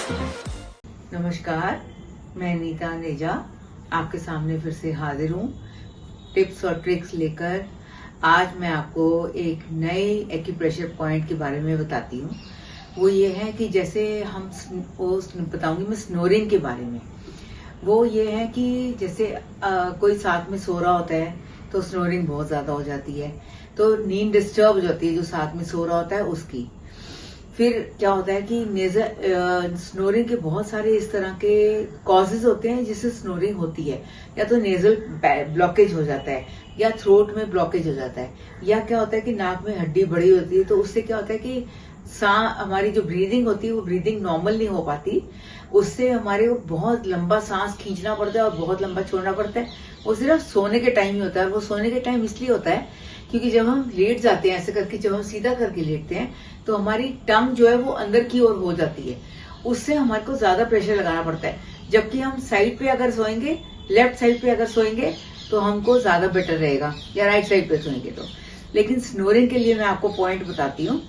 नमस्कार, मैं नीता नेजा आपके सामने फिर से हाजिर हूँ टिप्स और ट्रिक्स लेकर। आज मैं आपको एक नए एक्यूप्रेशर पॉइंट के बारे में बताती हूँ। वो ये है कि जैसे बताऊंगी मैं स्नोरिंग के बारे में। वो ये है कि जैसे कोई साथ में सो रहा होता है तो स्नोरिंग बहुत ज्यादा हो जाती है, तो नींद डिस्टर्ब हो जाती है जो साथ में सो रहा होता है उसकी। फिर क्या होता है कि स्नोरिंग के बहुत सारे इस तरह के कॉजेज होते हैं जिससे स्नोरिंग होती है। या तो नेजल ब्लॉकेज हो जाता है, या थ्रोट में ब्लॉकेज हो जाता है, या क्या होता है कि नाक में हड्डी बड़ी होती है, तो उससे क्या होता है कि हमारी जो ब्रीदिंग होती है वो ब्रीदिंग नॉर्मल नहीं हो पाती। उससे हमारे को बहुत लंबा सांस खींचना पड़ता है और बहुत लंबा छोड़ना पड़ता है। वो सिर्फ सोने के टाइम ही होता है, और वो सोने के टाइम इसलिए होता है क्योंकि जब हम लेट जाते हैं ऐसे करके, जब हम सीधा करके लेटते हैं तो हमारी टंग जो है वो अंदर की ओर हो जाती है। उससे हमारे को ज्यादा प्रेशर लगाना पड़ता है। जबकि हम साइड पे अगर सोएंगे, लेफ्ट साइड पे अगर सोएंगे तो हमको ज्यादा बेटर रहेगा, या राइट साइड पे सोएंगे तो। लेकिन स्नोरिंग के लिए मैं आपको पॉइंट बताती हूँ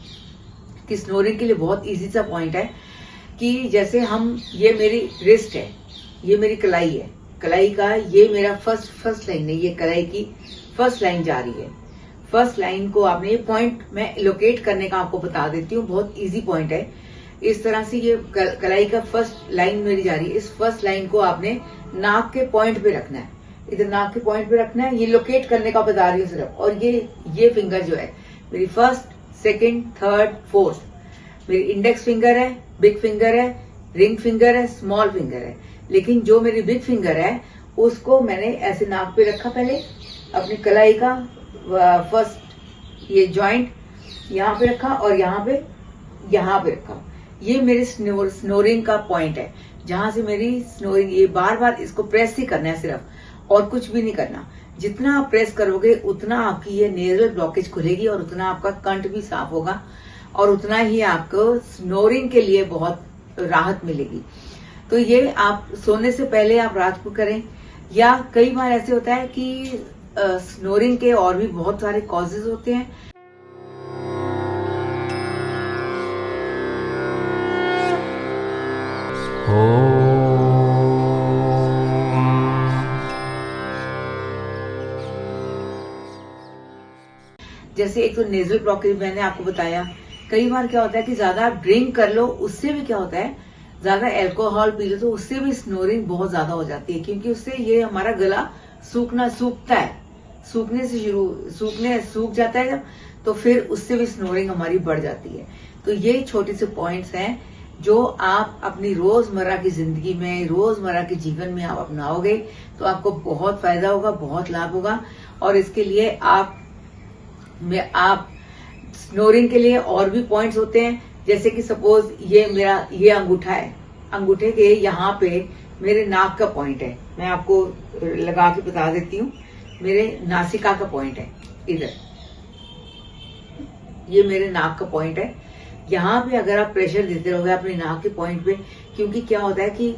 कि स्नोरिंग के लिए बहुत इजी सा पॉइंट है कि जैसे ये मेरी रिस्ट है, ये मेरी कलाई है, कलाई का ये मेरा फर्स्ट लाइन है, ये कलाई की फर्स्ट लाइन जा रही है। फर्स्ट लाइन को आपने, ये पॉइंट मैं लोकेट करने का आपको बता देती हूँ, बहुत इजी पॉइंट है। इस तरह से ये कलाई का फर्स्ट लाइन मेरी जा रही है, इस फर्स्ट लाइन को आपने नाक के पॉइंट पे रखना है, इधर नाक के पॉइंट पे रखना है। ये लोकेट करने का बता रही हूँ सिर्फ। और ये फिंगर जो है मेरी फर्स्ट, सेकेंड, थर्ड, फोर्थ, मेरी इंडेक्स फिंगर है, बिग फिंगर है, रिंग फिंगर है, स्मॉल फिंगर है। लेकिन जो मेरी बिग फिंगर है उसको मैंने ऐसे नाक पे रखा, पहले अपनी कलाई का फर्स्ट ये जॉइंट यहाँ पे रखा और यहाँ पे रखा। ये मेरी स्नोरिंग का पॉइंट है, जहां से मेरी स्नोरिंग, ये बार बार इसको प्रेस ही करना है सिर्फ, और कुछ भी नहीं करना। जितना आप प्रेस करोगे उतना आपकी ये नेजल ब्लॉकेज खुलेगी और उतना आपका कंठ भी साफ होगा, और उतना ही आपको स्नोरिंग के लिए बहुत राहत मिलेगी। तो ये आप सोने से पहले आप रात को करें, या कई बार ऐसे होता है कि स्नोरिंग के और भी बहुत सारे कॉजेज होते हैं। जैसे एक तो नेजल ब्लॉकेज मैंने आपको बताया। कई बार क्या होता है कि ज्यादा ड्रिंक कर लो, उससे भी क्या होता है, ज्यादा अल्कोहल पी लो तो उससे भी स्नोरिंग बहुत ज्यादा हो जाती है, क्योंकि उससे ये हमारा गला सूखता है, सूख जाता है जब, तो फिर उससे भी स्नोरिंग हमारी बढ़ जाती है। तो ये छोटे से पॉइंट्स हैं जो आप अपनी रोजमर्रा की जिंदगी में, रोजमर्रा के जीवन में आप अपनाओगे तो आपको बहुत फायदा होगा, बहुत लाभ होगा। और इसके लिए आप स्नोरिंग के लिए और भी पॉइंट्स होते हैं। जैसे कि सपोज ये अंगूठा है, अंगूठे के यहाँ पे मेरे नाक का पॉइंट है, मैं आपको लगा के बता देती हूँ। मेरे नासिका का पॉइंट है इधर, ये मेरे नाक का पॉइंट है। यहाँ पे अगर आप प्रेशर देते रहोगे अपने नाक के पॉइंट पे, क्योंकि क्या होता है कि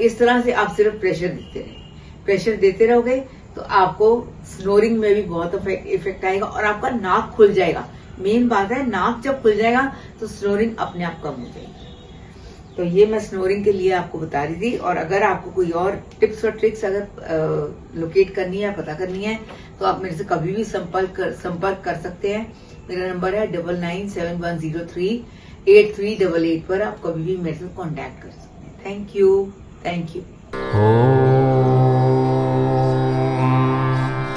इस तरह से आप सिर्फ प्रेशर देते रहोगे तो आपको स्नोरिंग में भी बहुत इफेक्ट आएगा और आपका नाक खुल जाएगा। मेन बात है, नाक जब खुल जाएगा तो स्नोरिंग अपने आप कम हो जाएगी। तो ये मैं स्नोरिंग के लिए आपको बता रही थी। और अगर आपको कोई और टिप्स और ट्रिक्स अगर लोकेट करनी है, पता करनी है, तो आप मेरे से कभी भी संपर्क कर सकते हैं। मेरा नंबर है 9971038388 पर आप कभी भी मेरे से कांटेक्ट कर सकते हैं। Thank you.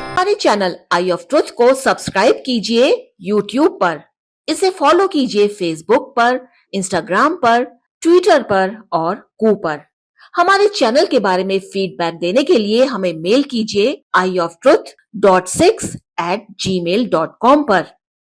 हमारे चैनल आई ऑफ ट्रुथ को सब्सक्राइब कीजिए YouTube पर, इसे फॉलो कीजिए Facebook पर, Instagram पर, ट्विटर पर और कू पर। हमारे चैनल के बारे में फीडबैक देने के लिए हमें मेल कीजिए ioftruth.6@gmail.com पर।